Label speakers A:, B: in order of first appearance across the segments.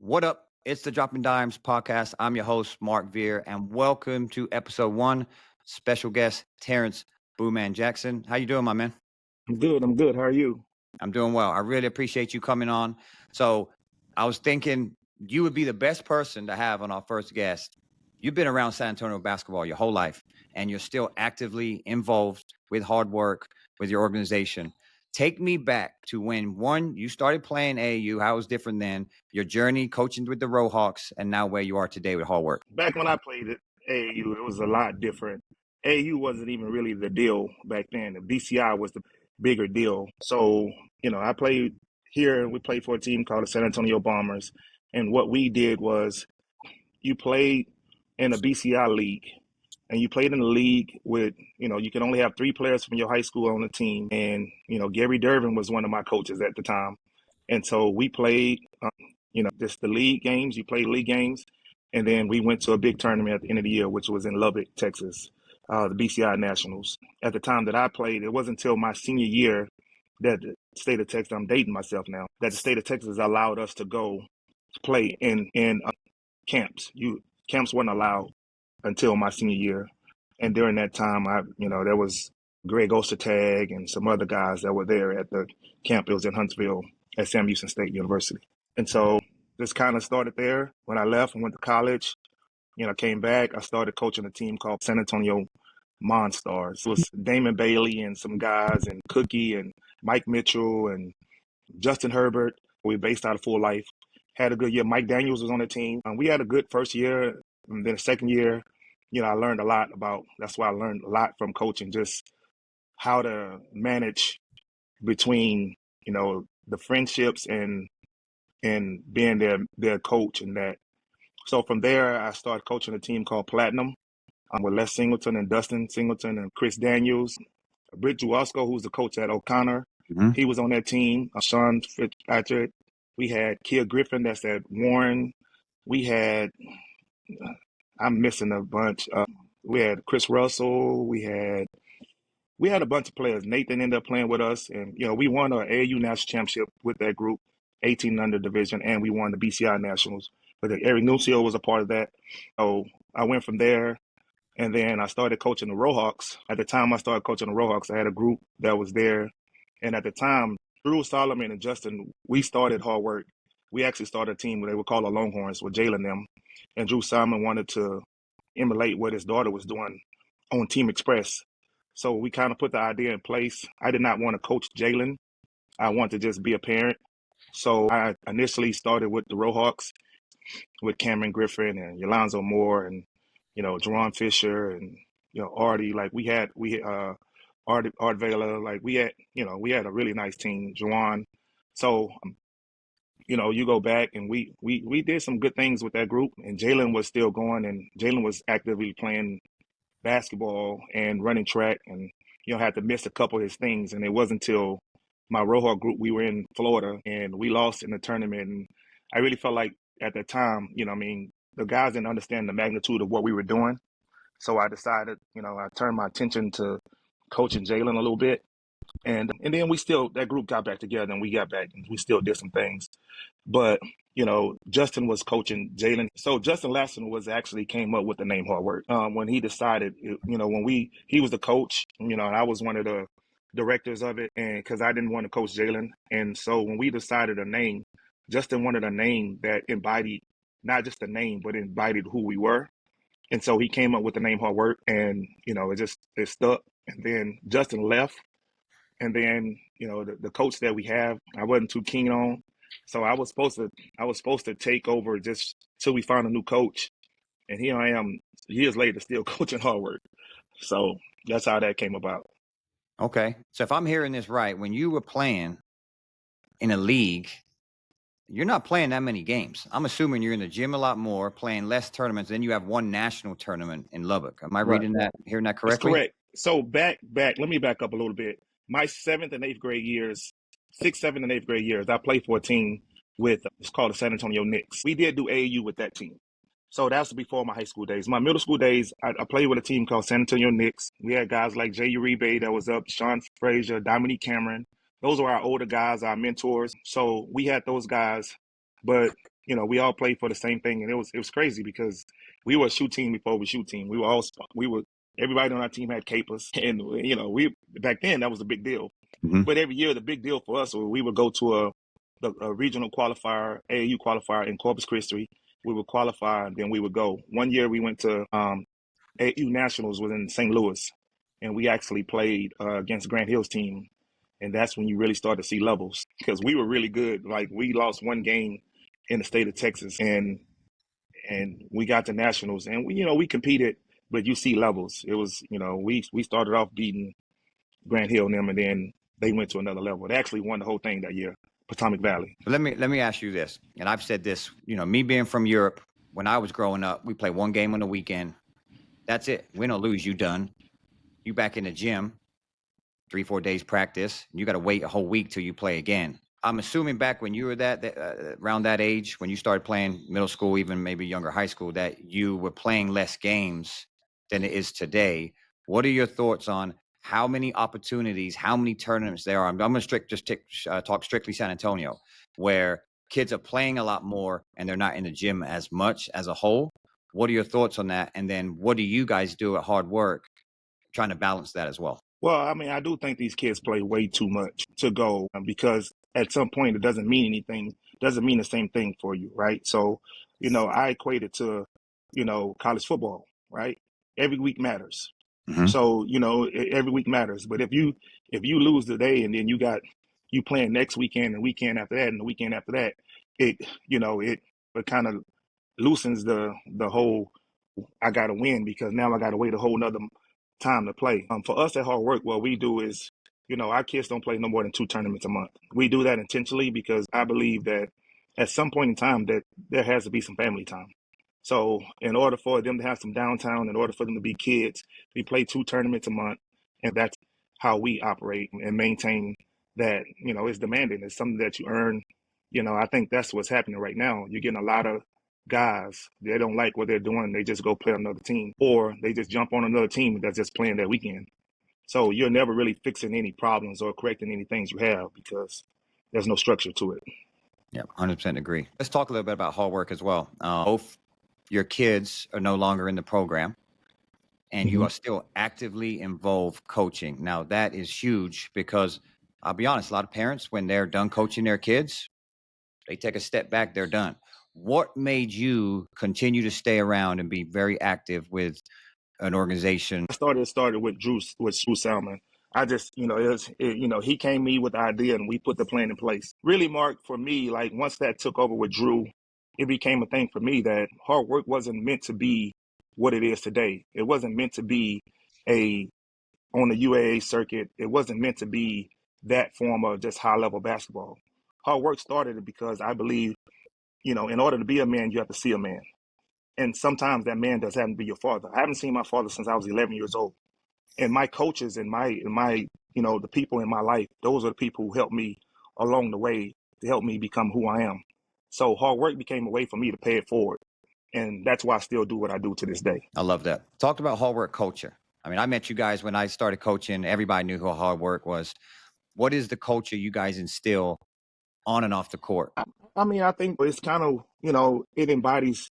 A: What up? It's the Dropping Dimes podcast. I'm your host, Mark Veer, and welcome to episode 1. Special guest, Terence Booman Jackson. How you doing, my man?
B: I'm good. How are you?
A: I'm doing well. I really appreciate you coming on. So I was thinking you would be the best person to have on our first guest. You've been around San Antonio basketball your whole life, and you're still actively involved with hard work with your organization. Take me back to when, one, you started playing AAU, how it was different then, your journey coaching with the Rohawks, and now where you are today with hard work.
B: Back when I played at AAU, it was a lot different. AAU wasn't even really the deal back then. The BCI was the bigger deal. So, I played here. We played for a team called the San Antonio Bombers. And what we did was you played in a BCI league. And you played in the league with, you can only have 3 players from your high school on the team. And, Gary Durbin was one of my coaches at the time. And so we played, just the league games. You played league games. And then we went to a big tournament at the end of the year, which was in Lubbock, Texas, the BCI Nationals. At the time that I played, it wasn't until my senior year that the state of Texas, I'm dating myself now, that the state of Texas allowed us to go play in camps. Camps weren't allowed until my senior year. And during that time, there was Greg Ostertag and some other guys that were there at the camp. It was in Huntsville at Sam Houston State University. And so this kind of started there. When I left and went to college, came back, I started coaching a team called San Antonio Monstars. It was Damon Bailey and some guys and Cookie and Mike Mitchell and Justin Herbert. We based out of Full Life. Had a good year. Mike Daniels was on the team. We had a good first year. And then the second year, I learned a lot that's why I learned a lot from coaching, just how to manage between, the friendships and being their coach and that. So from there, I started coaching a team called Platinum with Les Singleton and Dustin Singleton and Chris Daniels. Britt Juwasko, who's the coach at O'Connor, he was on that team. Sean Fitzpatrick. We had Kia Griffin, that's at Warren. We had, I'm missing a bunch. We had Chris Russell. We had a bunch of players. Nathan ended up playing with us, and we won our AAU national championship with that group, 18 under division, and we won the BCI nationals. But Eric Nucio was a part of that. So I went from there, and then I started coaching the Rohawks. At the time I started coaching the Rohawks, I had a group that was there, and at the time, Drew Solomon and Justin, we started hard work. We actually started a team where they were called the Longhorns with Jalen them, and Drew Solomon wanted to emulate what his daughter was doing on Team Express. So we kind of put the idea in place. I did not want to coach Jalen. I wanted to just be a parent. So I initially started with the Rohawks with Cameron Griffin and Yolonzo Moore and, Jerron Fisher and, Artie. Like Art Vela. Like we had a really nice team, Juwan. So, you go back and we did some good things with that group, and Jalen was still going, and Jalen was actively playing basketball and running track, and had to miss a couple of his things. And it wasn't until my Rohawk group, we were in Florida and we lost in the tournament, and I really felt like at that time, the guys didn't understand the magnitude of what we were doing. So I decided, I turned my attention to coaching Jalen a little bit, and then that group got back together, and we got back and we still did some things. But, Justin was coaching Jalen. So Justin Lasson came up with the name Hard Work. When he decided, he was the coach, and I was one of the directors of it, and because I didn't want to coach Jalen. And so when we decided a name, Justin wanted a name that embodied not just the name, but embodied who we were. And so he came up with the name Hard Work, and, it stuck. And then Justin left. And then, the coach that we have, I wasn't too keen on. So I was supposed to take over just till we found a new coach. And here I am years later still coaching Hard Work. So that's how that came about.
A: Okay. So if I'm hearing this right, when you were playing in a league, you're not playing that many games. I'm assuming you're in the gym a lot more, playing less tournaments, then you have one national tournament in Lubbock. Am I hearing that correctly?
B: That's correct. So let me back up a little bit. My 7th and 8th grade years, 6th, 7th, and 8th grade years, I played for a team it's called the San Antonio Knicks. We did do AAU with that team. So that's before my high school days. My middle school days, I played with a team called San Antonio Knicks. We had guys like Jay Uribe that was up, Sean Frazier, Dominique Cameron. Those were our older guys, our mentors. So we had those guys. But, we all played for the same thing, and it was crazy because we were a shoe team before we shoot team. We were everybody on our team had capers, and we back then that was a big deal.
A: Mhm.
B: But every year the big deal for us was we would go to a regional qualifier, AAU qualifier in Corpus Christi. We would qualify, and then we would go. One year we went to AAU Nationals was in St. Louis, and we actually played against Grant Hill's team, and that's when you really start to see levels because we were really good. Like we lost one game in the state of Texas, and we got to nationals, and we competed, but you see levels. It was we started off beating Grant Hill and them, and then they went to another level. They actually won the whole thing that year, Potomac Valley.
A: Let me ask you this, and I've said this. Me being from Europe, when I was growing up, we play one game on the weekend. That's it. Win or lose, you done. You back in the gym, 3-4 days practice. You got to wait a whole week till you play again. I'm assuming back when you were around that age, when you started playing middle school, even maybe younger high school, that you were playing less games than it is today. What are your thoughts on how many opportunities, how many tournaments there are? I'm going to talk strictly San Antonio, where kids are playing a lot more and they're not in the gym as much as a whole. What are your thoughts on that? And then what do you guys do at Hard Work trying to balance that as well?
B: Well, I mean, I do think these kids play way too much to go because at some point it doesn't mean anything, doesn't mean the same thing for you, right? So, I equate it to, college football, right? Every week matters.
A: Mm-hmm.
B: So, every week matters. But if you lose today and then you playing next weekend and the weekend after that and the weekend after that, it kind of loosens the whole I got to win because now I got to wait a whole nother time to play. For us at Hard Work, what we do is, our kids don't play no more than 2 tournaments a month. We do that intentionally because I believe that at some point in time that there has to be some family time. So in order for them to have some downtime, in order for them to be kids, we play 2 tournaments a month, and that's how we operate and maintain that. It's demanding. It's something that you earn. I think that's what's happening right now. You're getting a lot of guys, they don't like what they're doing. They just go play another team, or they just jump on another team that's just playing that weekend. So you're never really fixing any problems or correcting any things you have because there's no structure to it.
A: Yeah, 100% agree. Let's talk a little bit about Hard Work as well. Both your kids are no longer in the program, and you are still actively involved coaching. Now, that is huge because I'll be honest, a lot of parents, when they're done coaching their kids, they take a step back, they're done. What made you continue to stay around and be very active with an organization?
B: I started with Drew Salmon. I just, he came to me with the idea and we put the plan in place. Really, Mark, for me, like once that took over with Drew, it became a thing for me that Hard Work wasn't meant to be what it is today. It wasn't meant to be on the UAA circuit. It wasn't meant to be that form of just high level basketball. Hard Work started it because I believe, in order to be a man, you have to see a man. And sometimes that man does happen to be your father. I haven't seen my father since I was 11 years old. And my coaches and my the people in my life, those are the people who helped me along the way to help me become who I am. So Hard Work became a way for me to pay it forward. And that's why I still do what I do to this day.
A: I love that. Talked about Hard Work culture. I mean, I met you guys when I started coaching. Everybody knew who Hard Work was. What is the culture you guys instill on and off the court?
B: I mean, I think it's kind of, it embodies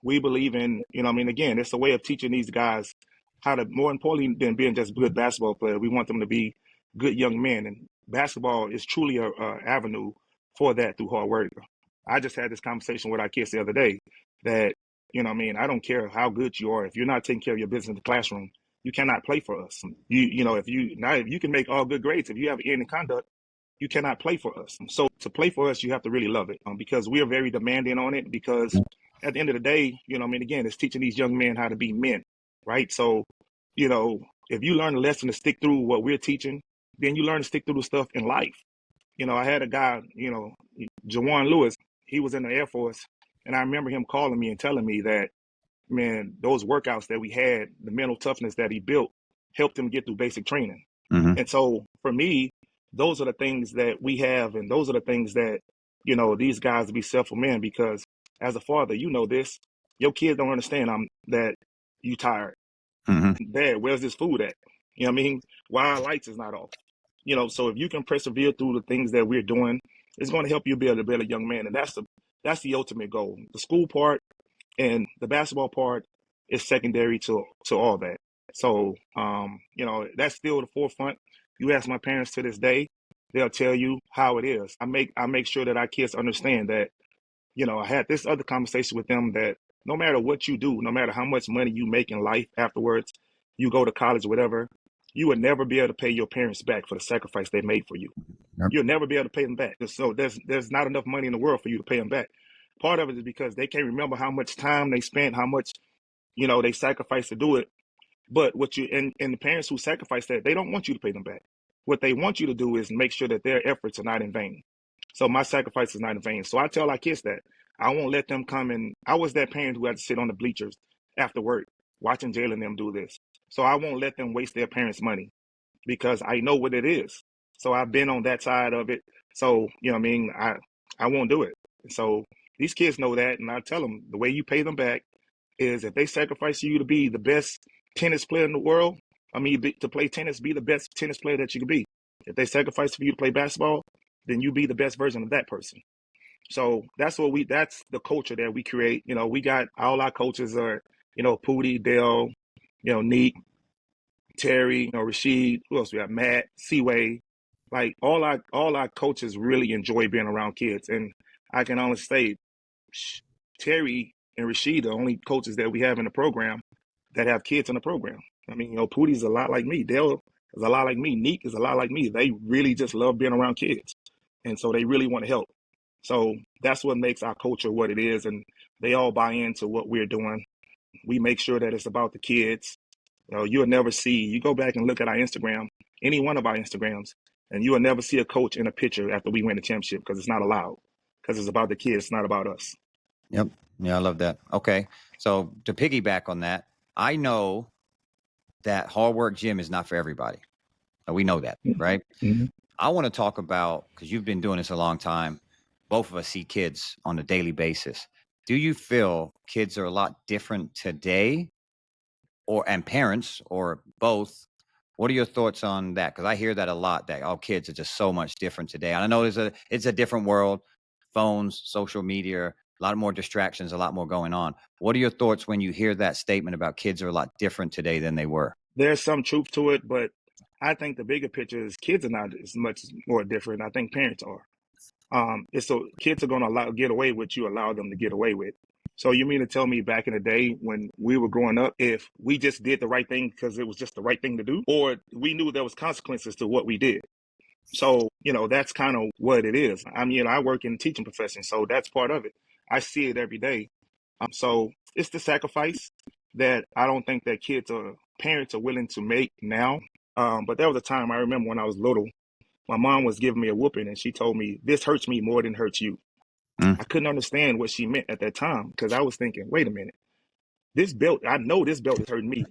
B: we believe in, again, it's a way of teaching these guys how to, more importantly than being just good basketball players, we want them to be good young men. And basketball is truly a avenue for that through Hard Work. I just had this conversation with our kids the other day that, I don't care how good you are. If you're not taking care of your business in the classroom, you cannot play for us. If you can make all good grades, if you have any conduct, you cannot play for us. So to play for us, you have to really love it because we are very demanding on it because at the end of the day, again, it's teaching these young men how to be men, right? So, if you learn a lesson to stick through what we're teaching, then you learn to stick through the stuff in life. I had a guy, Jawan Lewis, he was in the Air Force, and I remember him calling me and telling me that, man, those workouts that we had, the mental toughness that he built, helped him get through basic training.
A: Mm-hmm.
B: And so for me, those are the things that we have, and those are the things that, these guys to be self-aware men, because as a father, this, your kids don't understand that you tired.
A: Mm-hmm.
B: Dad, where's this food at? You know what I mean? Why our lights is not off? So if you can persevere through the things that we're doing, it's going to help you be a better young man. And that's the ultimate goal. The school part and the basketball part is secondary to all that. So, that's still the forefront. You ask my parents to this day, they'll tell you how it is. I make sure that our kids understand that. I had this other conversation with them that no matter what you do, no matter how much money you make in life afterwards, you go to college or whatever, you would never be able to pay your parents back for the sacrifice they made for you.
A: Yep.
B: You'll never be able to pay them back. So there's not enough money in the world for you to pay them back. Part of it is because they can't remember how much time they spent, how much they sacrificed to do it. But what you and the parents who sacrifice that, they don't want you to pay them back. What they want you to do is make sure that their efforts are not in vain. So my sacrifice is not in vain. So I tell our kids that I won't let them come and I was that parent who had to sit on the bleachers after work watching Jalen and them do this. So I won't let them waste their parents' money because I know what it is. So I've been on that side of it. So, I won't do it. So these kids know that, and I tell them the way you pay them back is if they sacrifice you to be the best tennis player in the world, to play tennis, be the best tennis player that you can be. If they sacrifice for you to play basketball, then you be the best version of that person. So that's the culture that we create. We got all our coaches are, Pootie, Dale, Neek, Terry, Rashid, who else we got? Matt, Seaway. Like all our coaches really enjoy being around kids. And I can honestly say Terry and Rashid are the only coaches that we have in the program that have kids in the program. Pootie's a lot like me. Dale is a lot like me. Neek is a lot like me. They really just love being around kids. And so they really want to help. So that's what makes our culture what it is. And they all buy into what we're doing. We make sure that it's about the kids. You'll never see, you go back and look at our Instagram, any one of our Instagrams, and you will never see a coach in a picture after we win the championship because it's not allowed. Because it's about the kids, it's not about us.
A: Yep. Yeah, I love that. Okay. So to piggyback on that, I know that hard work gym is not for everybody. We know that, right?
B: Mm-hmm.
A: I want to talk about, because you've been doing this a long time, both of us see kids on a daily basis. Do you feel kids are a lot different today and parents or both? What are your thoughts on that? Because I hear that a lot, that kids are just so much different today. And I know it's a different world, phones, social media, a lot more distractions, a lot more going on. What are your thoughts when you hear that statement about kids are a lot different today than they were?
B: There's some truth to it, but I think the bigger picture is kids are not as much more different. I think parents are. So kids are going to get away with what you allow them to get away with. So you mean to tell me back in the day when we were growing up, if we just did the right thing because it was just the right thing to do, or we knew there was consequences to what we did? So, that's kind of what it is. I work in the teaching profession, so that's part of it. I see it every day. So it's the sacrifice that I don't think that parents are willing to make now. But there was a time I remember when I was little, my mom was giving me a whooping and she told me, this hurts me more than hurts you. I couldn't understand what she meant at that time because I was thinking, wait a minute, I know this belt is hurting me.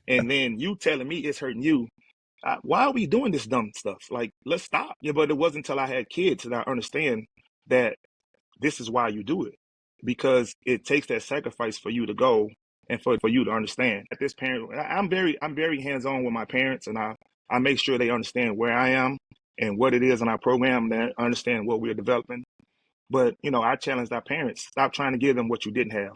B: And then you telling me it's hurting you. Why are we doing this dumb stuff? Like, let's stop. Yeah, but it wasn't until I had kids that I understand that this is why you do it. Because it takes that sacrifice for you to go and for you to understand. At this parent, I'm very hands-on with my parents, and I make sure they understand where I am and what it is in our program, and understand what we're developing. But, I challenged our parents, stop trying to give them what you didn't have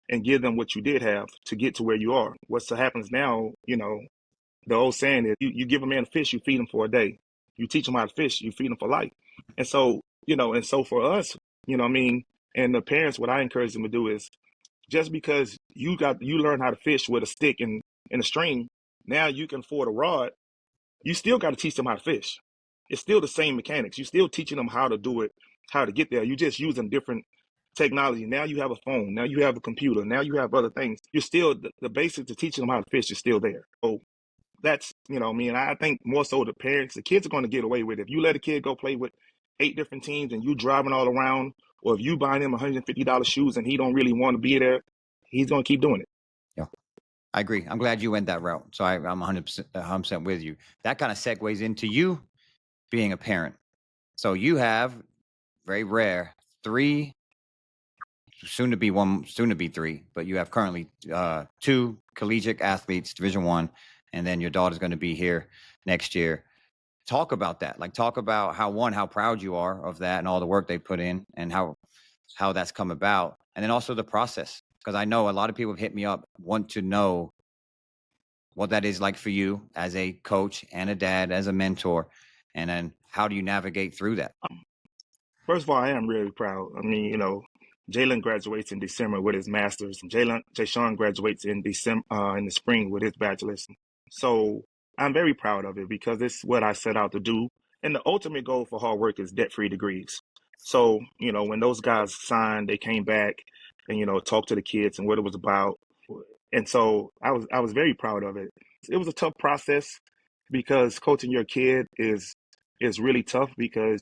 B: and give them what you did have to get to where you are. What happens now, the old saying is you give a man a fish, you feed him for a day. You teach him how to fish, you feed him for life. And so, for us, and the parents, what I encourage them to do is just because you learn how to fish with a stick and a string, now you can afford a rod, you still got to teach them how to fish. It's still the same mechanics. You're still teaching them how to do it, how to get there. You're just using different technology. Now you have a phone. Now you have a computer. Now you have other things. You're still, the basics of teaching them how to fish is still there. So that's, I think more so the parents, the kids are going to get away with it. If you let a kid go play with 8 different teams and you driving all around, or if you buying him $150 shoes and he don't really want to be there, he's going to keep doing it.
A: Yeah, I agree. I'm glad you went that route. So I'm 100% with you. That kind of segues into you being a parent. So you have, very rare, 3, soon to be 1, soon to be 3, but you have currently 2 collegiate athletes, Division I, and then your daughter's going to be here next year. Talk about that. Like, talk about how proud you are of that and all the work they put in, and how how that's come about, and then also the process. Because I know a lot of people have hit me up, want to know what that is like for you as a coach and a dad, as a mentor, and then how do you navigate through that?
B: First of all, I am really proud. I mean, Jalen graduates in December with his master's. Jayshawn graduates in December in the spring with his bachelor's. So I'm very proud of it because it's what I set out to do. And the ultimate goal for hard work is debt-free degrees. So, when those guys signed, they came back and, talked to the kids and what it was about. And so I was very proud of it. It was a tough process because coaching your kid is really tough because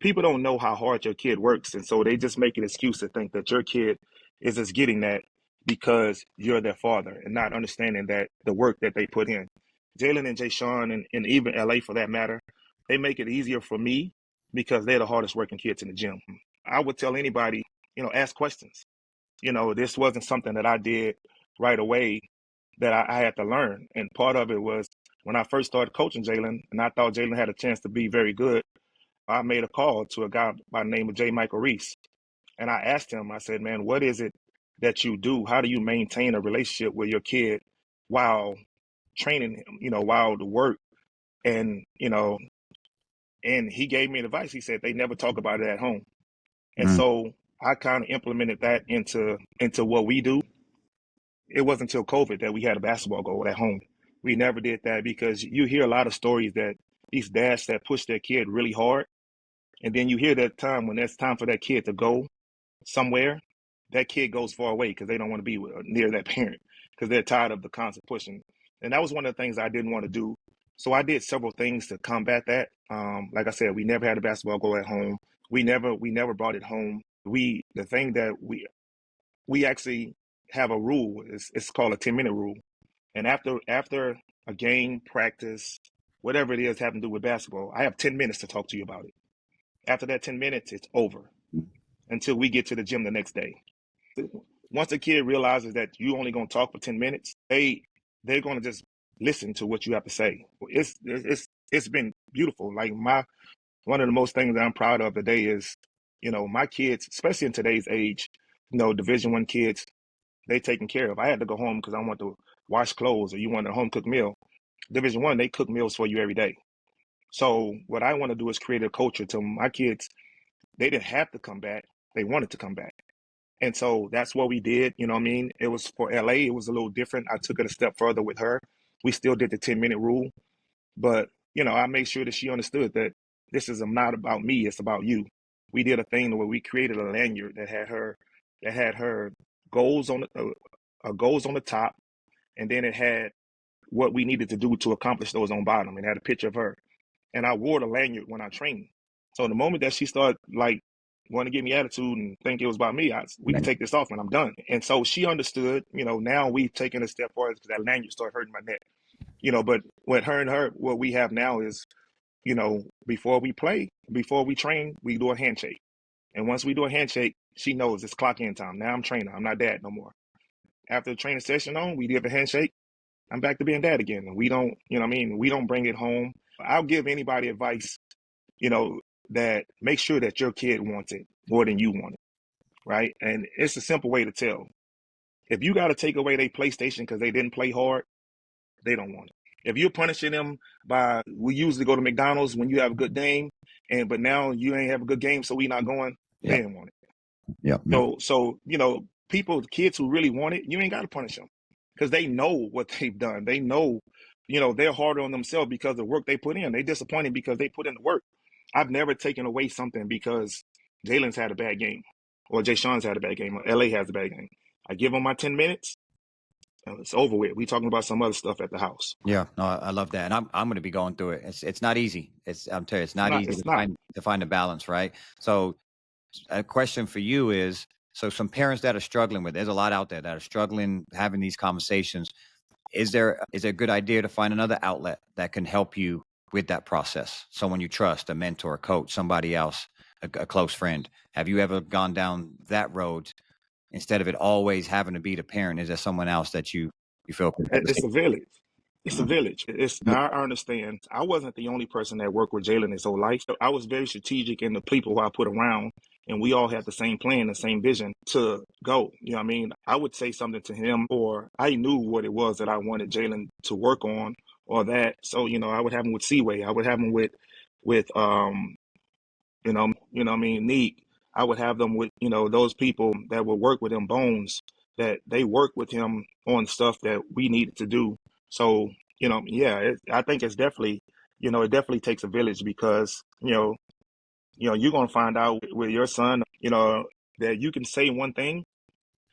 B: people don't know how hard your kid works, and so they just make an excuse to think that your kid is just getting that because you're their father, and not understanding that the work that they put in. Jalen and Jay Sean, and even LA for that matter, they make it easier for me because they're the hardest working kids in the gym. I would tell anybody, ask questions. This wasn't something that I did right away that I had to learn. And part of it was when I first started coaching Jalen, and I thought Jalen had a chance to be very good. I made a call to a guy by the name of J. Michael Reese. And I asked him, I said, man, what is it that you do? How do you maintain a relationship with your kid while training him, while the work? And, and he gave me advice. He said they never talk about it at home. And
A: Mm.
B: so I kind of implemented that into what we do. It wasn't until COVID that we had a basketball goal at home. We never did that because you hear a lot of stories that these dads that push their kid really hard. And then you hear that time when it's time for that kid to go somewhere, that kid goes far away because they don't want to be near that parent because they're tired of the constant pushing. And that was one of the things I didn't want to do. So I did several things to combat that. Like I said, we never had a basketball goal at home. We never brought it home. The thing that we actually have a rule. It's called a 10-minute rule. And after a game, practice, whatever it is having to do with basketball, I have 10 minutes to talk to you about it. After that 10 minutes, it's over until we get to the gym the next day. Once the kid realizes that you only going to talk for 10 minutes, they're going to just listen to what you have to say. It's been beautiful. Like one of the most things that I'm proud of today is, my kids, especially in today's age, Division I kids, they taken care of. I had to go home because I want to wash clothes or you want a home cooked meal. Division I, they cook meals for you every day. So what I want to do is create a culture to my kids. They didn't have to come back. They wanted to come back. And so that's what we did. You know what I mean? It was for LA, it was a little different. I took it a step further with her. We still did the 10-minute rule, but I made sure that she understood that this is not about me, it's about you. We did a thing where we created a lanyard that had her goals goals on the top, and then it had what we needed to do to accomplish those on bottom. It had a picture of her. And I wore the lanyard when I trained. So the moment that she started like want to give me attitude and think it was about me, we could take this off and I'm done. And so she understood. Now we've taken a step forward because that lanyard started hurting my neck. But what her and her, what we have now is, before we train, we do a handshake. And once we do a handshake, she knows it's clock in time. Now I'm training. I'm not dad no more. After the training session we give a handshake. I'm back to being dad again. And we don't, we don't bring it home. I'll give anybody advice, that make sure that your kid wants it more than you want it, right? And it's a simple way to tell. If you got to take away their PlayStation because they didn't play hard, they don't want it. If you're punishing them we usually go to McDonald's when you have a good game, but now you ain't have a good game, so we not going, they
A: Yep.
B: didn't want it.
A: Yep.
B: So kids who really want it, you ain't got to punish them because they know what they've done. They know, they're harder on themselves because of the work they put in. They disappointed because they put in the work. I've never taken away something because Jalen's had a bad game or Jay Sean's had a bad game or LA has a bad game. I give them my 10 minutes and it's over with. We talking about some other stuff at the house.
A: Yeah, no, I love that, and I'm going to be going through it. It's not easy. I'm telling you, it's
B: It's
A: not
B: not.
A: easy
B: It's not.
A: to find a balance, right? So, a question for you is: so some parents that are struggling with, there's a lot out there that are struggling having these conversations. Is there a good idea to find another outlet that can help you with that process? Someone you trust, a mentor, a coach, somebody else, a close friend. Have you ever gone down that road instead of it always having to be the parent? Is there someone else that you feel can have the
B: It's
A: same?
B: a village. It's a
A: Mhm.
B: village. I understand. I wasn't the only person that worked with Jalen his whole life. I was very strategic in the people who I put around and we all had the same plan, the same vision to go. You know what I mean? I would say something to him, or I knew what it was that I wanted Jalen to work on or that. So, I would have him with Seaway. I would have him with what I mean, Neek. I would have them with, those people that would work with him, Bones, that they work with him on stuff that we needed to do. So, yeah, I think it's definitely, it definitely takes a village because, you're going to find out with your son, that you can say one thing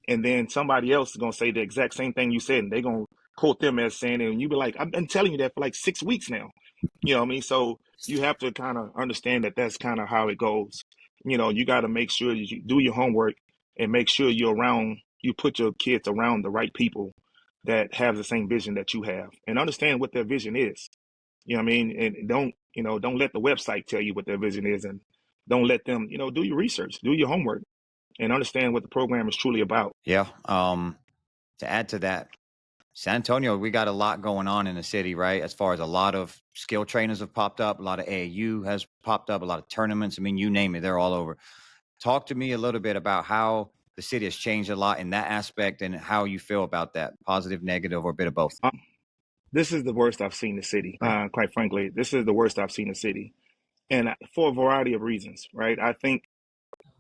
B: and then somebody else is going to say the exact same thing you said and they're going to quote them as saying it. And you be like, I've been telling you that for like 6 weeks now. You know what I mean? So you have to kind of understand that that's kind of how it goes. You got to make sure you do your homework and make sure you put your kids around the right people that have the same vision that you have and understand what their vision is. You know what I mean? And don't let the website tell you what their vision is, and don't let them, do your research, do your homework, and understand what the program is truly about.
A: Yeah. To add to that, San Antonio, we got a lot going on in the city, right? As far as a lot of skill trainers have popped up, a lot of AAU has popped up, a lot of tournaments. I mean, you name it, they're all over. Talk to me a little bit about how the city has changed a lot in that aspect and how you feel about that, positive, negative, or a bit of both.
B: This is the worst I've seen the city. Quite frankly, this is the worst I've seen the city, and for a variety of reasons, right? I think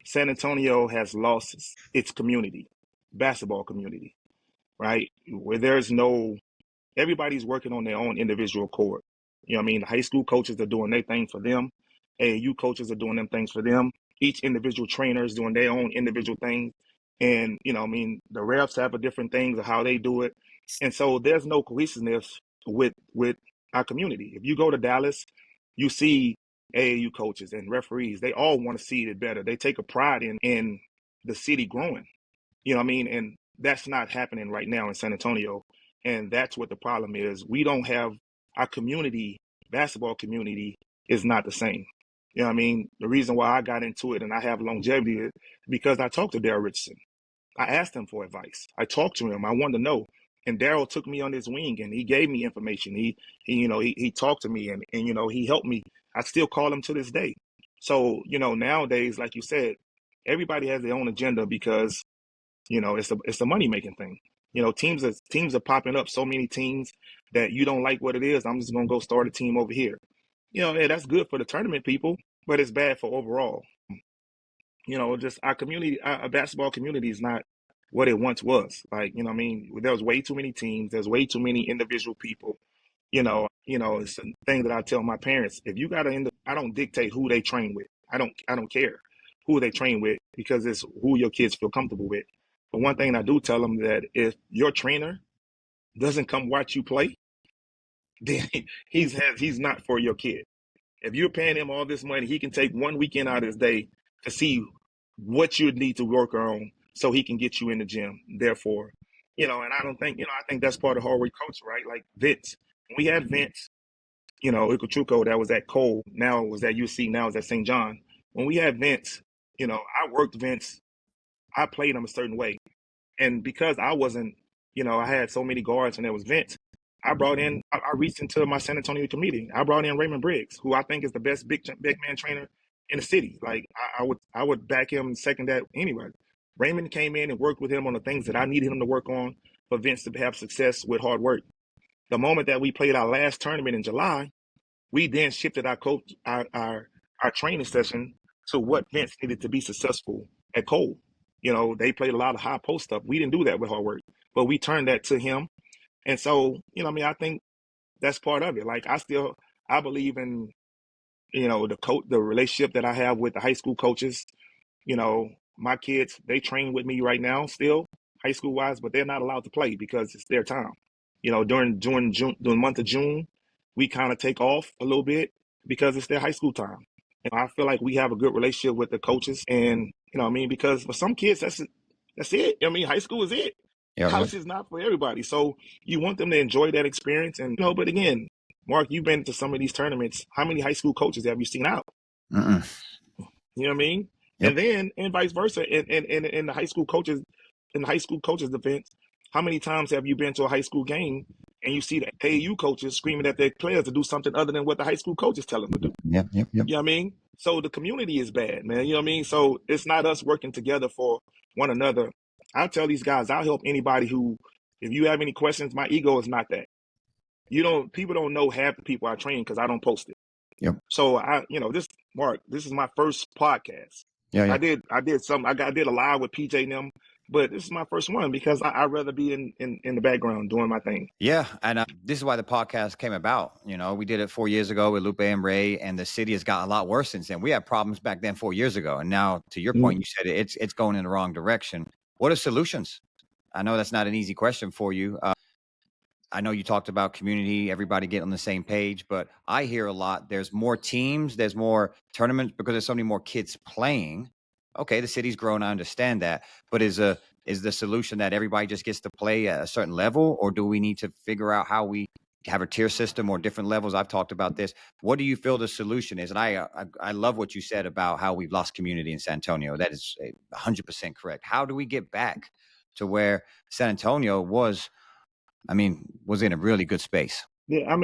B: San Antonio has lost its community, basketball community, right? Where there's no everybody's working on their own individual court. You know what I mean? The high school coaches are doing their thing for them. AAU coaches are doing them things for them. Each individual trainer is doing their own individual thing. And, the refs have a different things of how they do it. And so there's no cohesiveness with our community. If you go to Dallas, you see AAU coaches and referees. They all want to see it better. They take a pride in the city growing. You know what I mean? And that's not happening right now in San Antonio. And that's what the problem is. We don't have our community, basketball community is not the same. You know what I mean? The reason why I got into it and I have longevity is because I talked to Daryl Richardson. I asked him for advice. I talked to him. I wanted to know. And Daryl took me on his wing and he gave me information. He talked to me and he helped me. I still call him to this day. So, nowadays, like you said, everybody has their own agenda because it's a money making thing. Teams are popping up. So many teams that you don't like what it is. I'm just gonna go start a team over here. Yeah, that's good for the tournament people, but it's bad for overall. Just our community, our basketball community is not what it once was. Like, what I mean, there was way too many teams. There's way too many individual people. It's a thing that I tell my parents. If you got to, I don't dictate who they train with. I don't care who they train with because it's who your kids feel comfortable with. But one thing I do tell them that if your trainer doesn't come watch you play, then he's not for your kid. If you're paying him all this money, he can take one weekend out of his day to see what you need to work on so he can get you in the gym. Therefore, and I don't think, I think that's part of hard work coach, right? Like Vince. When we had Vince, Ikuchuko that was at Cole, now it was at UC, now it's at St. John. When we had Vince, I worked Vince, I played him a certain way. And because I wasn't, I had so many guards and there was Vince, I reached into my San Antonio committee. I brought in Raymond Briggs, who I think is the best big man trainer in the city. Like I would back him and second that anyway. Raymond came in and worked with him on the things that I needed him to work on for Vince to have success with hard work. The moment that we played our last tournament in July, we then shifted our coach, our training session to what Vince needed to be successful at Cole. They played a lot of high post stuff. We didn't do that with hard work, but we turned that to him. And so, I think that's part of it. Like I believe in, the relationship that I have with the high school coaches. My kids, they train with me right now still, high school wise, but they're not allowed to play because it's their time. During June, during the month of June, we kind of take off a little bit because it's their high school time. And I feel like we have a good relationship with the coaches, and because for some kids, that's it. High school is it.
A: Yeah,
B: College is not for everybody. So you want them to enjoy that experience. And but again, Mark, you've been to some of these tournaments. How many high school coaches have you seen out?
A: Mm-mm.
B: You know what I mean?
A: Yep.
B: And then and vice versa. In the high school coaches, in the high school coaches defense, how many times have you been to a high school game and you see the AAU coaches screaming at their players to do something other than what the high school coaches tell them to do?
A: Yep.
B: You know what I mean? So the community is bad, man. You know what I mean? So it's not us working together for one another. I tell these guys, I'll help anybody who, if you have any questions, my ego is not that. People don't know half the people I train because I don't post it.
A: Yep.
B: So Mark, this is my first podcast.
A: Yeah.
B: I did a live with PJ and them, but this is my first one because I'd rather be in the background doing my thing.
A: Yeah, and this is why the podcast came about. We did it 4 years ago with Lupe and Ray, and the city has gotten a lot worse since then. We had problems back then 4 years ago, and now, to your point, you said it's going in the wrong direction. What are solutions? I know that's not an easy question for you. I know you talked about community, everybody getting on the same page, but I hear a lot. There's more teams, there's more tournaments because there's so many more kids playing. Okay, the city's grown. I understand that, but is the solution that everybody just gets to play at a certain level, or do we need to figure out how we have a tier system or different levels? I've talked about this. What do you feel the solution is? And I love what you said about how we've lost community in San Antonio. That is 100% correct. How do we get back to where San Antonio was in a really good space?
B: Yeah,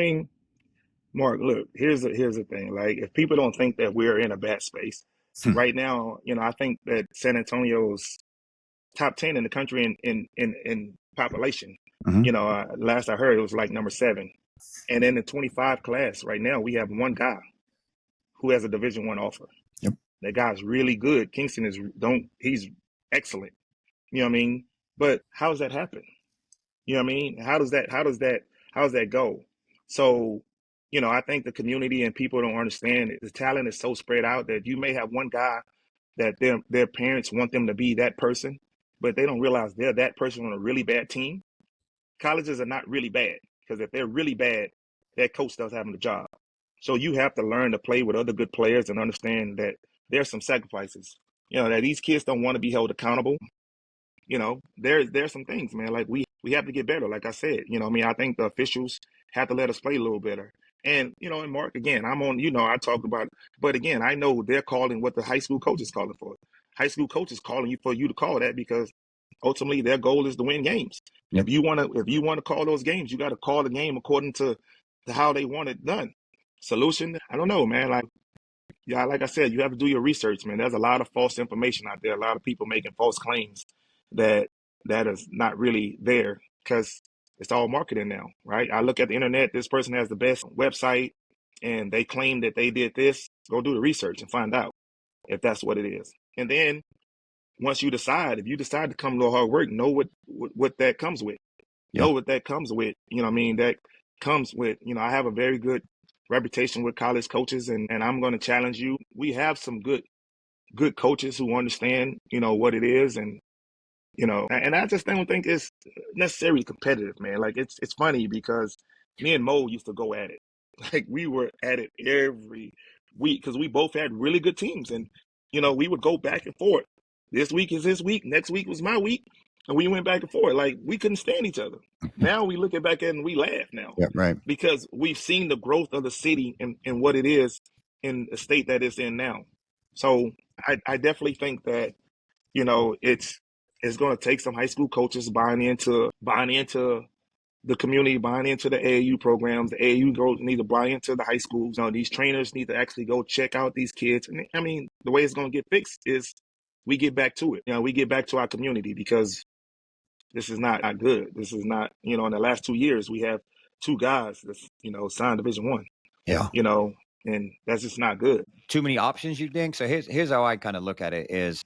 B: Mark, look, here's the thing. Like, if people don't think that we're in a bad space right now, I think that San Antonio's top 10 in the country in population. Last I heard, it was like number 7. And in the 25 class right now, we have one guy who has a Division I offer.
A: Yep.
B: That guy's really good. Kingston he's excellent. You know what I mean? But how does that happen? You know what I mean? How does that go? So, I think the community and people don't understand it. The talent is so spread out that you may have one guy that their parents want them to be that person, but they don't realize they're that person on a really bad team. Colleges are not really bad, because if they're really bad, that coach does having the job. So you have to learn to play with other good players and understand that there's some sacrifices. That these kids don't want to be held accountable. There's some things, man. Like, we have to get better. Like I said, I think the officials have to let us play a little better. And, and Mark, again, I talked about it, but again, I know they're calling what the high school coach is calling for. High school coach is calling you for you to call that, because ultimately their goal is to win games.
A: Yep.
B: If you want to call those games, you got to call the game according to how they want it done. Solution, I don't know, man. Like I said, you have to do your research, man. There's a lot of false information out there. A lot of people making false claims that is not really there, because it's all marketing now, right? I look at the internet, this person has the best website and they claim that they did this. Go do the research and find out if that's what it is. And then once if you decide to come to hard work, know what that comes with.
A: Yeah.
B: Know what that comes with. That comes with, I have a very good reputation with college coaches, and I'm going to challenge you. We have some good coaches who understand, what it is, and and I just don't think it's necessarily competitive, man. Like, it's funny because me and Mo used to go at it. Like, we were at it every week because we both had really good teams, and we would go back and forth. This week is his week, next week was my week, and we went back and forth. Like, we couldn't stand each other. Now we look back at it and we laugh now.
A: Yeah, right.
B: Because we've seen the growth of the city and what it is in the state that it's in now. So I definitely think that it's going to take some high school coaches buying into the community, buying into the AAU programs. The AAU girls need to buy into the high schools. These trainers need to actually go check out these kids. And the way it's going to get fixed is we get back to it. We get back to our community, because this is not good. This is not, in the last 2 years, we have 2 guys that's, signed Division I.
A: Yeah.
B: And that's just not good.
A: Too many options, you think? So here's how I kind of look at it is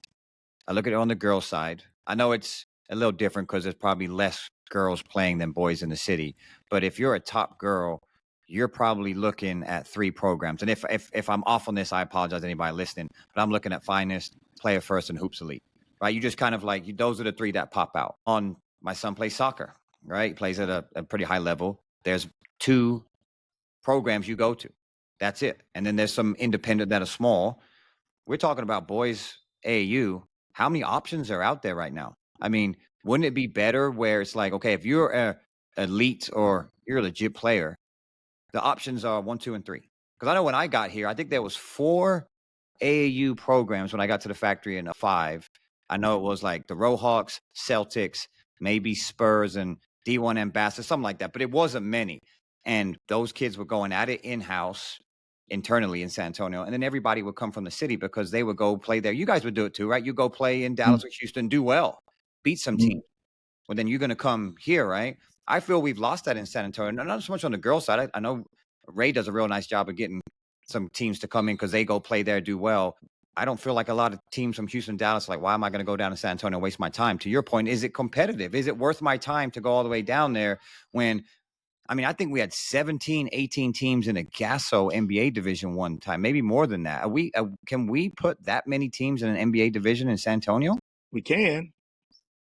A: I look at it on the girls' side. I know it's a little different because there's probably less girls playing than boys in the city. But if you're a top girl, you're probably looking at 3 programs. And if I'm off on this, I apologize to anybody listening. But I'm looking at Finest, Player First, and Hoops Elite. Right? You just kind of those are the 3 that pop out. My son plays soccer. Right? He plays at a pretty high level. There's 2 programs you go to. That's it. And then there's some independent that are small. We're talking about boys AAU. How many options are out there right now? Wouldn't it be better where it's like, okay, if you're a elite or you're a legit player, the options are 1, 2, and 3. Because I know when I got here, I think there was 4 AAU programs when I got to the factory in 5. I know it was like the Rohawks, Celtics, maybe Spurs, and D1 Ambassadors, something like that. But it wasn't many. And those kids were going at it in-house. internally in San Antonio, and then everybody would come from the city because they would go play there. You guys would do it too, right? You go play in Dallas or Houston, do well, beat some team. Well, then you're going to come here, right? I feel we've lost that in San Antonio. Not so much on the girls' side. I know Ray does a real nice job of getting some teams to come in because they go play there, do well. I don't feel like a lot of teams from Houston, Dallas, like, why am I going to go down to San Antonio and waste my time? To your point, is it competitive? Is it worth my time to go all the way down there when, I mean, I think we had 17, 18 teams in a Gasso NBA division one time, maybe more than that. Can we put that many teams in an NBA division in San Antonio?
B: We can.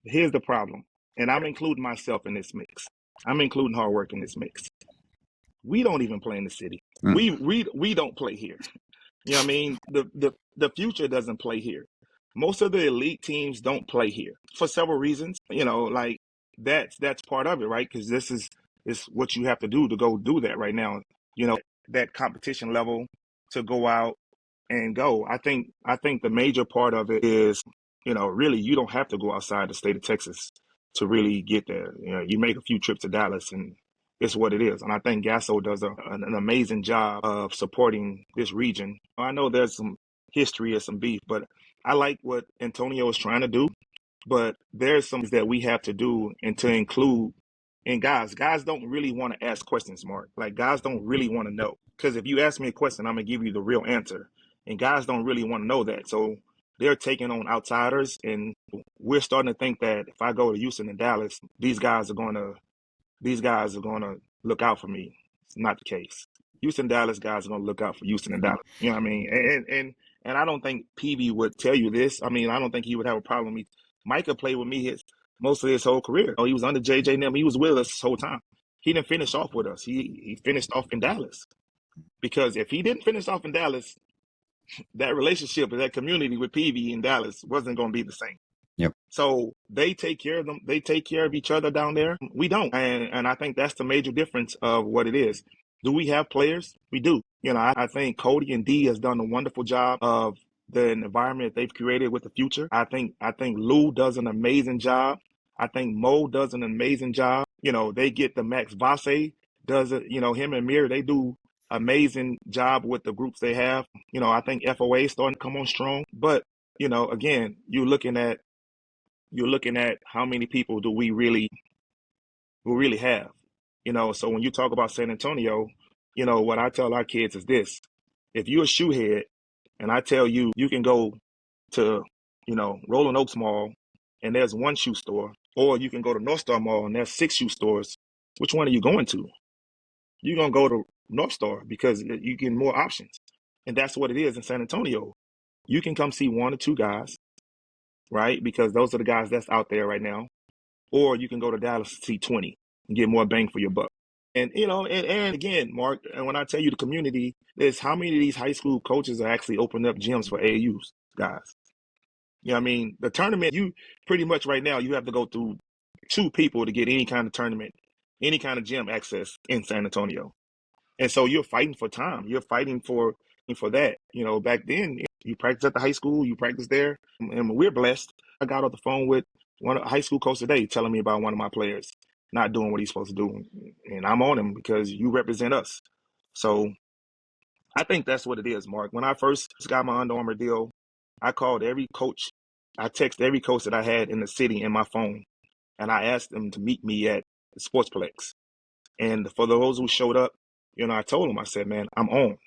B: Here's the problem, and I'm including myself in this mix. I'm including hard work in this mix. We don't even play in the city. We don't play here. You know what I mean? The future doesn't play here. Most of the elite teams don't play here for several reasons. You know, like that's part of it, right? Because this is what you have to do to go do that right now. You know, that competition level to go out and go. I think the major part of it is, you know, really you don't have to go outside the state of Texas to really get there. You know, you make a few trips to Dallas and it's what it is. And I think Gasso does an amazing job of supporting this region. I know there's some history or some beef, but I like what Antonio is trying to do. But there's some that we have to do and to include. And guys don't really want to ask questions, Mark. Like, guys don't really want to know. Because if you ask me a question, I'm going to give you the real answer. And guys don't really want to know that. So they're taking on outsiders. And we're starting to think that if I go to Houston and Dallas, these guys are going to look out for me. It's not the case. Houston, Dallas guys are going to look out for Houston and Dallas. You know what I mean? And I don't think PV would tell you this. I mean, I don't think he would have a problem with me. Micah played with me most of his whole career. Oh, he was under JJ and them. He was with us this whole time. He didn't finish off with us. He finished off in Dallas. Because if he didn't finish off in Dallas, that relationship with that community with PV in Dallas wasn't going to be the same.
A: Yep.
B: So they take care of them. They take care of each other down there. We don't. And I think that's the major difference of what it is. Do we have players? We do. You know, I think Cody and D has done a wonderful job of the environment they've created with the future. I think Lou does an amazing job. I think Mo does an amazing job. You know, they get the Max Vasse does it. You know, him and Mir, they do amazing job with the groups they have. You know, I think FOA is starting to come on strong. But, you know, again, you're looking at how many people do we really have. You know, so when you talk about San Antonio, you know, what I tell our kids is this. If you're a shoehead and I tell you you can go to, you know, Rolling Oaks Mall and there's one shoe store, or you can go to North Star Mall and there's 6 shoe stores, which one are you going to? You're going to go to North Star because you get more options. And that's what it is in San Antonio. You can come see 1 or 2 guys, right? Because those are the guys that's out there right now. Or you can go to Dallas to see 20 and get more bang for your buck. And, you know, and again, Mark, and when I tell you the community, is how many of these high school coaches are actually opening up gyms for AAUs, guys? You know what I mean? The tournament, you pretty much right now, you have to go through 2 people to get any kind of tournament, any kind of gym access in San Antonio. And so you're fighting for time. You're fighting for that. You know, back then, you practice at the high school, you practice there. And we're blessed. I got off the phone with one high school coach today telling me about one of my players not doing what he's supposed to do. And I'm on him because you represent us. So I think that's what it is, Mark. When I first got my Under Armour deal, I called every coach. I texted every coach that I had in the city in my phone. And I asked them to meet me at the Sportsplex. And for those who showed up, you know, I told them, I said, man, I'm on.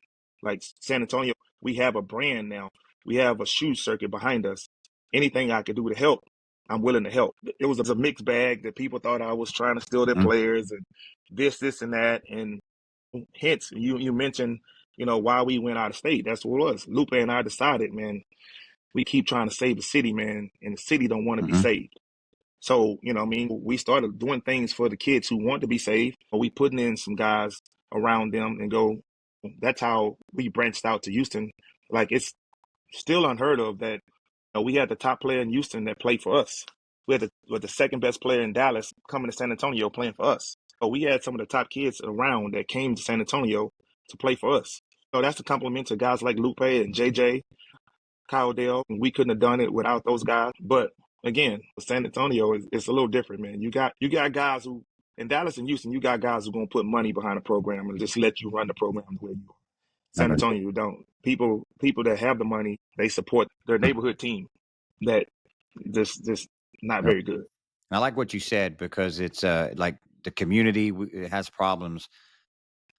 B: Like San Antonio, we have a brand now. We have a shoe circuit behind us. Anything I could do to help, I'm willing to help. It was a mixed bag that people thought I was trying to steal their players and this and that. And hence, you mentioned, you know, why we went out of state. That's what it was. Lupe and I decided, man, we keep trying to save the city, man, and the city don't want to be saved. So, you know what I mean? We started doing things for the kids who want to be saved. Or we putting in some guys around them and go, that's how we branched out to Houston. Like, it's still unheard of that, you know, we had the top player in Houston that played for us. We had the second best player in Dallas coming to San Antonio playing for us. So we had some of the top kids around that came to San Antonio to play for us. So that's a compliment to guys like Lupe and JJ, Kyle Dale. We couldn't have done it without those guys. But again, San Antonio is a little different, man. You got guys who in Dallas and Houston, you got guys who are gonna put money behind a program and just let you run the program the way you are. San Antonio don't. People that have the money, they support their neighborhood team that just not very good.
A: I like what you said because it's like the community it has problems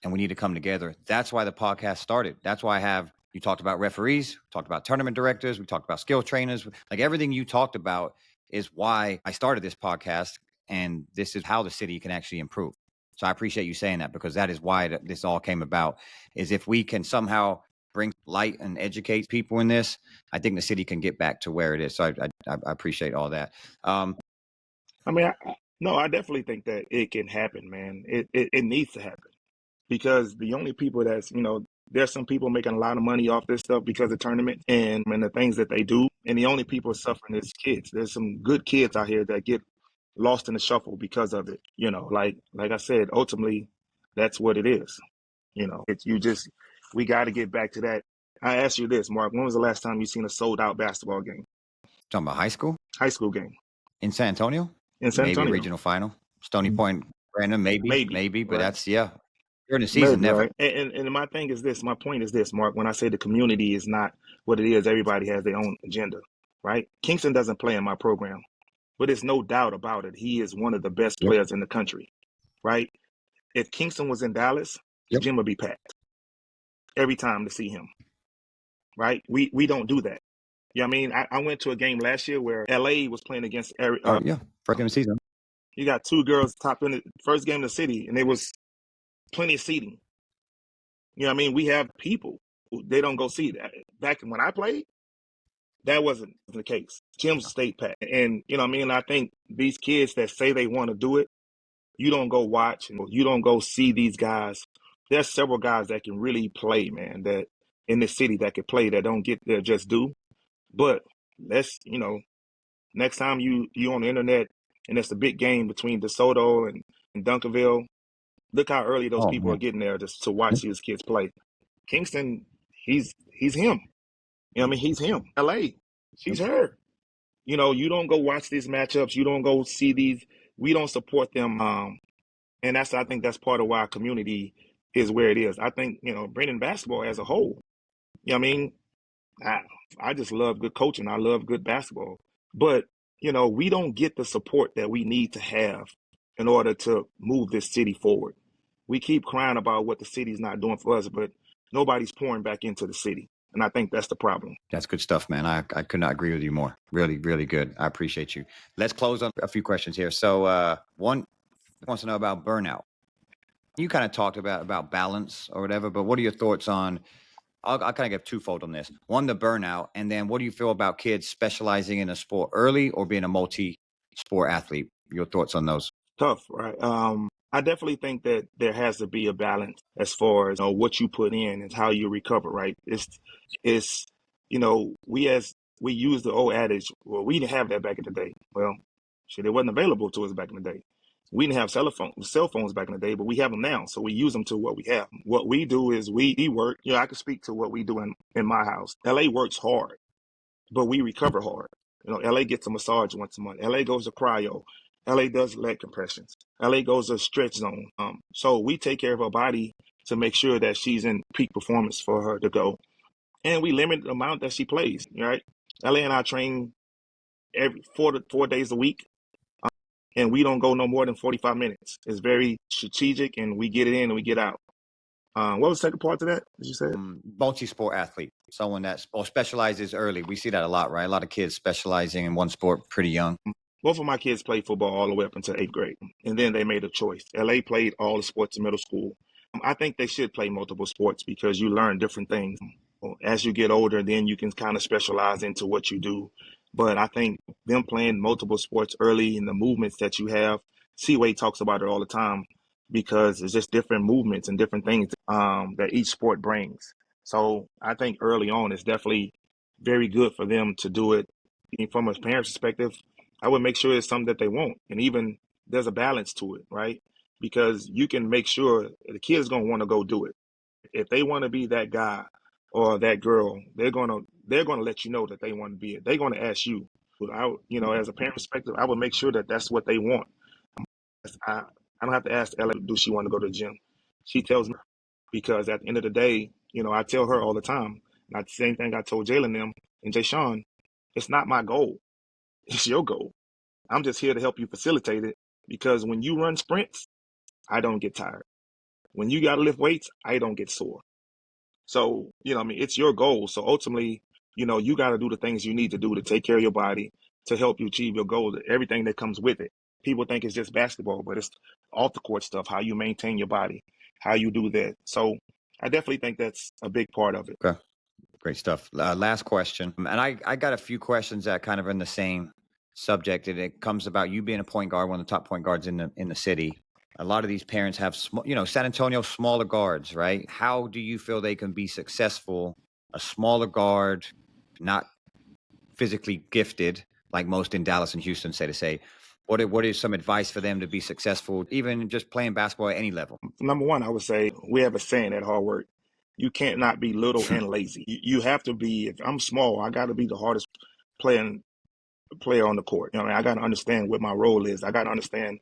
A: and we need to come together. That's why the podcast started. That's why you talked about referees, talked about tournament directors, we talked about skill trainers. Like everything you talked about is why I started this podcast. And this is how the city can actually improve. So I appreciate you saying that because that is why this all came about, is if we can somehow bring light and educate people in this, I think the city can get back to where it is. So I appreciate all that.
B: I mean, I definitely think that it can happen, man. It needs to happen because the only people there's some people making a lot of money off this stuff because of tournaments and the things that they do. And the only people suffering is kids. There's some good kids out here that get lost in the shuffle because of it. Like I said, ultimately, that's what it is. We got to get back to that. I ask you this, Mark, when was the last time you seen a sold out basketball game?
A: Talking about high school?
B: High school game.
A: In San Antonio?
B: In San Antonio.
A: Maybe regional final. Stony Point, Brandon, maybe, but
B: right.
A: That's, during the season, never.
B: Right. And my point is this, Mark, when I say the community is not what it is, everybody has their own agenda, right? Kingston doesn't play in my program, but it's no doubt about it. He is one of the best players in the country, right? If Kingston was in Dallas, the gym would be packed every time to see him, right? We don't do that. You know what I mean? I went to a game last year where LA was playing against
A: first game of the season.
B: You got two girls top in the first game of the city, and there was plenty of seating. You know what I mean? We have people who they don't go see that. Back when I played, that wasn't the case. Gyms stayed packed. And you know what I mean? I think these kids that say they want to do it, you don't go watch and you don't go see these guys. There's several guys that can really play, man, that in this city that can play that don't get their just due. But next time you on the internet and it's a big game between DeSoto and Duncanville, look how early those people are getting there just to watch these kids play. Kingston, he's him. You know what I mean? He's him. LA, she's her. You don't go watch these matchups. You don't go see these. We don't support them. And I think that's part of why our community is where it is. I think, Brendan basketball as a whole, you know what I mean? I just love good coaching. I love good basketball. But, we don't get the support that we need to have in order to move this city forward. We keep crying about what the city's not doing for us, but nobody's pouring back into the city. And I think that's the problem.
A: That's good stuff, man. I could not agree with you more. Really, really good. I appreciate you. Let's close on a few questions here. So one wants to know about burnout. You kind of talked about balance or whatever, but what are your thoughts on, I'll kind of give twofold on this. One, the burnout, and then what do you feel about kids specializing in a sport early or being a multi-sport athlete? Your thoughts on those?
B: Tough, right? I definitely think that there has to be a balance as far as what you put in and how you recover, right? It's we use the old adage, well, we didn't have that back in the day. Well, shit, it wasn't available to us back in the day. We didn't have cell phones back in the day, but we have them now. So we use them to what we have. What we do is we work. I can speak to what we do in my house. LA works hard, but we recover hard. LA gets a massage once a month. LA goes to cryo. LA does leg compressions. LA goes to stretch zone. So we take care of her body to make sure that she's in peak performance for her to go. And we limit the amount that she plays, right? LA and I train every 4 days a week. And we don't go no more than 45 minutes. It's very strategic, and we get it in and we get out. What was the second part to that? Did you say?
A: Multi-sport athlete, someone that specializes early. We see that a lot, right? A lot of kids specializing in one sport pretty young.
B: Both of my kids played football all the way up until 8th grade, and then they made a choice. LA played all the sports in middle school. I think they should play multiple sports because you learn different things. As you get older, then you can kind of specialize into what you do. But I think them playing multiple sports early and the movements that you have, Seaway talks about it all the time because it's just different movements and different things that each sport brings. So I think early on it's definitely very good for them to do it. And from a parent's perspective, I would make sure it's something that they want. And even there's a balance to it, right? Because you can make sure the kid's going to want to go do it. If they want to be that guy or that girl, they're gonna let you know that they want to be it. They're gonna ask you. As a parent perspective, I would make sure that that's what they want. I don't have to ask Ella, do she want to go to the gym? She tells me because at the end of the day, I tell her all the time, not the same thing I told Jalen them and Jay Sean, it's not my goal. It's your goal. I'm just here to help you facilitate it because when you run sprints, I don't get tired. When you got to lift weights, I don't get sore. So, it's your goal. So ultimately, you got to do the things you need to do to take care of your body, to help you achieve your goals, everything that comes with it. People think it's just basketball, but it's off the court stuff, how you maintain your body, how you do that. So I definitely think that's a big part of it.
A: Okay. Great stuff. Last question. And I got a few questions that kind of in the same subject, and it comes about you being a point guard, one of the top point guards in the city. A lot of these parents have, San Antonio smaller guards, right? How do you feel they can be successful? A smaller guard, not physically gifted, like most in Dallas and Houston say. What is some advice for them to be successful, even just playing basketball at any level?
B: Number one, I would say we have a saying at Hard Work. You can't not be little and lazy. You have to be, if I'm small, I got to be the hardest player on the court. I got to understand what my role is. I got to understand,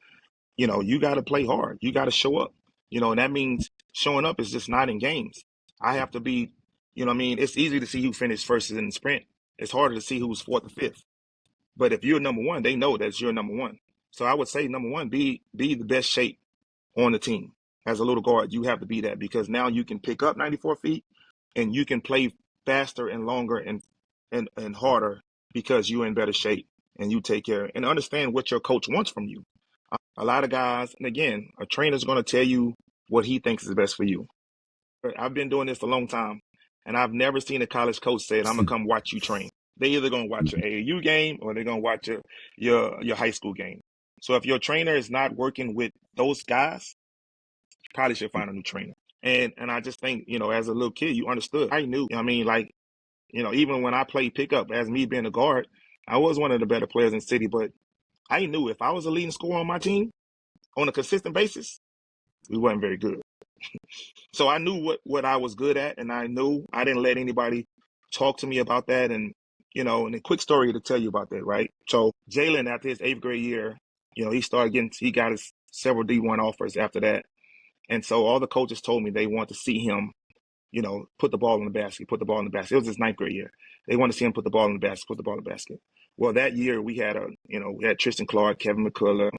B: you got to play hard. You got to show up. And that means showing up is just not in games. I have to be, it's easy to see who finished first in the sprint. It's harder to see who's fourth or fifth. But if you're number one, they know that's you're number one. So I would say, number one, be the best shape on the team. As a little guard, you have to be that because now you can pick up 94 feet and you can play faster and longer and harder because you're in better shape and you take care and understand what your coach wants from you. A lot of guys, and again, a trainer's going to tell you what he thinks is best for you. I've been doing this a long time, and I've never seen a college coach say, I'm going to come watch you train. They're either going to watch your AAU game or they're going to watch your high school game. So if your trainer is not working with those guys, you probably should find a new trainer. And I just think, as a little kid, you understood. I knew, even when I played pickup, as me being a guard, I was one of the better players in the city, but I knew if I was a leading scorer on my team on a consistent basis, we weren't very good. So I knew what I was good at, and I knew I didn't let anybody talk to me about that. And, and a quick story to tell you about that, right? So Jalen, after his 8th grade year, he got his several D1 offers after that. And so all the coaches told me they want to see him, put the ball in the basket. It was his 9th grade year. They want to see him put the ball in the basket. Well, that year we had Tristan Clark, Kevin McCullough,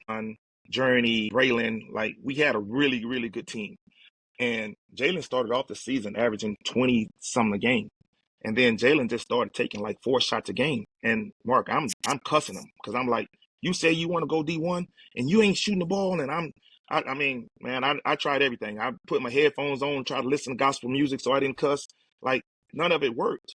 B: Journey, Braylon. Like, we had a really, really good team. And Jalen started off the season averaging 20-something a game. And then Jalen just started taking like 4 shots a game. And Mark, I'm cussing him because I'm like, you say you want to go D1 and you ain't shooting the ball. And I mean, man, I tried everything. I put my headphones on, tried to listen to gospel music so I didn't cuss. Like, none of it worked.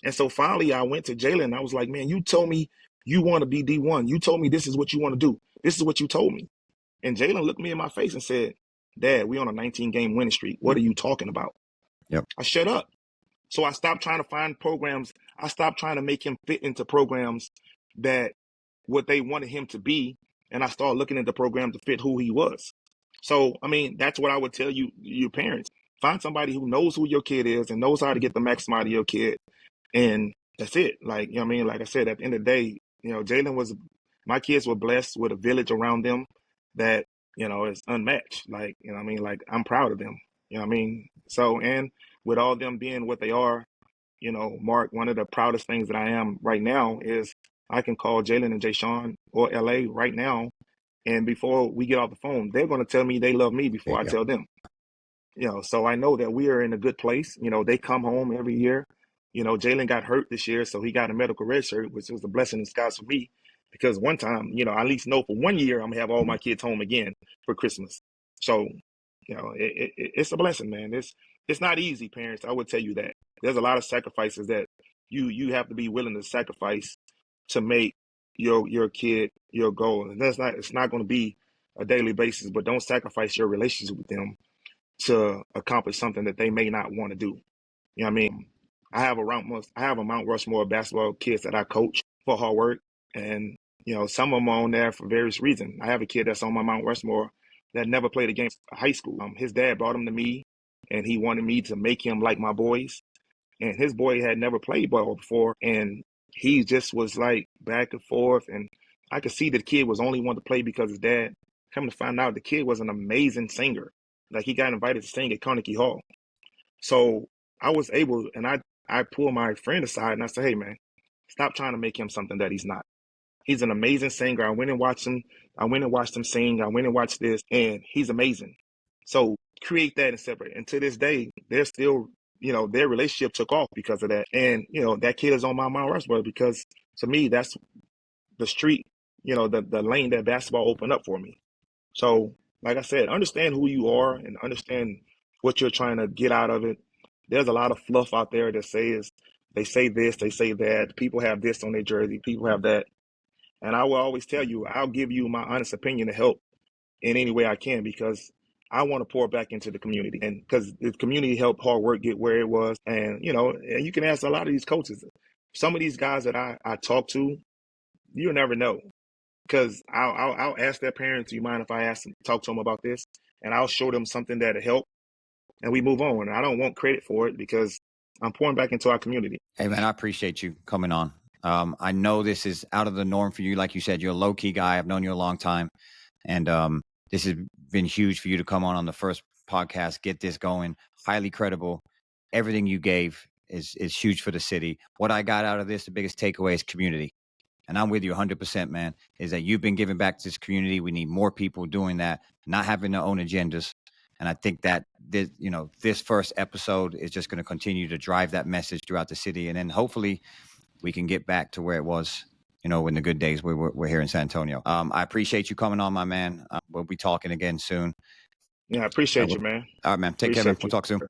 B: And so finally I went to Jalen and I was like, man, you told me you want to be D1. You told me this is what you want to do. This is what you told me. And Jalen looked me in my face and said, Dad, we on a 19-game winning streak. What are you talking about?
A: Yep.
B: I shut up. So I stopped trying to find programs. I stopped trying to make him fit into programs that what they wanted him to be. And I started looking at the program to fit who he was. So, I mean, that's what I would tell you, your parents. Find somebody who knows who your kid is and knows how to get the maximum out of your kid. And that's it. Like, like I said, at the end of the day, my kids were blessed with a village around them that, is unmatched. Like, like I'm proud of them. So, and with all them being what they are, Mark, one of the proudest things that I am right now is I can call Jalen and Jay Sean or LA right now. And before we get off the phone, they're going to tell me they love me before I tell them. So I know that we are in a good place. They come home every year. Jalen got hurt this year, so he got a medical red shirt, which was a blessing in disguise for me. Because one time, I at least know for 1 year I'm going to have all my kids home again for Christmas. So, it's a blessing, man. It's not easy, parents. I would tell you that. There's a lot of sacrifices that you have to be willing to sacrifice to make your kid your goal. And it's not going to be a daily basis, but don't sacrifice your relationship with them to accomplish something that they may not want to do. You know what I mean? I have a Mount Rushmore of basketball kids that I coach for Hard Work, and some of them are on there for various reasons. I have a kid that's on my Mount Rushmore that never played a game in high school. His dad brought him to me, and he wanted me to make him like my boys. And his boy had never played ball before, and he just was like back and forth. And I could see the kid was only wanting to play because his dad. Come to find out, the kid was an amazing singer. Like, he got invited to sing at Carnegie Hall. So I was able, and I pulled my friend aside and I said, hey man, stop trying to make him something that he's not. He's an amazing singer. I went and watched him. I went and watched him sing. I went and watched this, and he's amazing. So create that and separate. And to this day, they're still, their relationship took off because of that. And that kid is on my Mount Rushmore because to me, that's the street, the lane that basketball opened up for me. So, like I said, understand who you are and understand what you're trying to get out of it. There's a lot of fluff out there that they say this, they say that. People have this on their jersey, people have that. And I will always tell you, I'll give you my honest opinion to help in any way I can because I want to pour back into the community. And because the community helped hard work get where it was. And, and you can ask a lot of these coaches. Some of these guys that I talk to, you'll never know. Because I'll ask their parents, do you mind if I talk to them about this? And I'll show them something that'll help. And we move on. And I don't want credit for it because I'm pouring back into our community.
A: Hey, man, I appreciate you coming on. I know this is out of the norm for you. Like you said, you're a low-key guy. I've known you a long time. And this has been huge for you to come on the first podcast, get this going. Highly credible. Everything you gave is huge for the city. What I got out of this, the biggest takeaway is community. And I'm with you 100%, man, is that you've been giving back to this community. We need more people doing that, not having their own agendas. And I think that this first episode is just going to continue to drive that message throughout the city. And then hopefully we can get back to where it was, in the good days we're here in San Antonio. I appreciate you coming on, my man. We'll be talking again soon.
B: Yeah, I appreciate you, man.
A: All right, man. Take care, man. We'll talk soon.